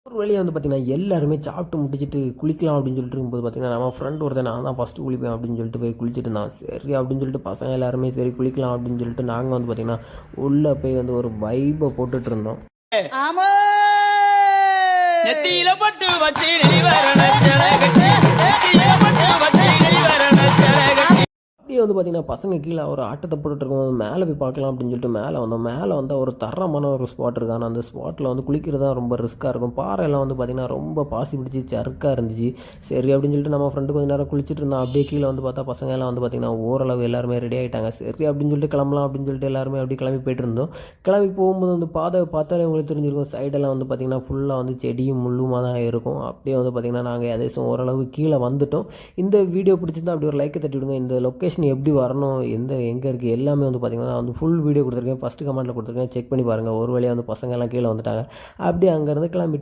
ஒரு வழியாக வந்து பார்த்திங்கன்னா எல்லாருமே சாப்பிட்டு முடிச்சுட்டு குளிக்கலாம் அப்படின்னு சொல்லிட்டு இருக்கும்போது பார்த்திங்கன்னா நம்ம ஃப்ரெண்ட் ஒருத்தன் நான் தான் ஃபஸ்ட்டு குளிப்பேன் அப்படின்னு சொல்லிட்டு போய் குளிச்சுட்டு இருந்தான். சரி அப்படின்னு சொல்லிட்டு பசங்க எல்லாருமே சரி குளிக்கலாம் அப்படின்னு சொல்லிட்டு நாங்கள் வந்து பார்த்திங்கன்னா உள்ளே போய் வந்து ஒரு வைப்பை போட்டுட்டு இருந்தோம். ஆமா நெத்தியில பட்டு வச்சு நெளிவரண ஜலகட்டி நெத்தியில பட்டு வச்சு நெளிவரண ஜலகட்டி. அப்படியே வந்து பார்த்திங்கன்னா பசங்க கீழே ஒரு ஆட்டத்தை போட்டுட்டு இருக்கும்போது மேலே போய் பார்க்கலாம் அப்படின்னு சொல்லிட்டு மேலே வந்தோம். மேலே வந்தால் ஒரு தரமான ஒரு ஸ்பாட் இருக்கு. ஆனால் அந்த ஸ்பாட்டில் வந்து குளிக்கிறது தான் ரொம்ப ரிஸ்க்காக இருக்கும். பாறையெல்லாம் வந்து பார்த்திங்கன்னா ரொம்ப பாசி பிடிச்சி சறுக்காக இருந்துச்சு. சரி அப்படின்னு சொல்லிட்டு நம்ம ஃப்ரெண்டு கொஞ்சம் நேரம் குளிச்சுட்டு இருந்தான். அப்படியே கீழே வந்து பார்த்தா பசங்க எல்லாம் வந்து பார்த்திங்கன்னா ஓரளவு எல்லாருமே ரெடி ஆகிட்டாங்க. சரி அப்படின்னு சொல்லிட்டு கிளம்பலாம் அப்படின்னு சொல்லிட்டு எல்லாருமே அப்படி கிளம்பி போயிட்டு இருந்தோம். கிளம்பி போகும்போது வந்து பாதை பார்த்தாலே உங்களுக்கு தெரிஞ்சிருக்கும். சைடெல்லாம் வந்து பார்த்திங்கன்னா ஃபுல்லாக வந்து செடியும் முள்ளுமாக தான் இருக்கும். அப்படியே வந்து பார்த்திங்கன்னா நாங்கள் எதேசும் ஓரளவு கீழே வந்துட்டோம். இந்த வீடியோ பிடிச்சிருந்தா அப்படி ஒரு லைக்கை தட்டி விடுங்க. இந்த லொக்கேஷன் எப்படி வரணும் எங்கே இருக்குது எல்லாமே வந்து பார்த்திங்கன்னா நான் வந்து ஃபுல் வீடியோ கொடுத்துருக்கேன். ஃபஸ்ட்டு கமெண்ட்டில் கொடுத்துருக்கேன். செக் பண்ணி பாருங்கள். ஒரு வழியாக வந்து பசங்க எல்லாம் கீழே வந்துட்டாங்க. அப்படியே அங்கேருந்து கிளம்பிட்டோம்.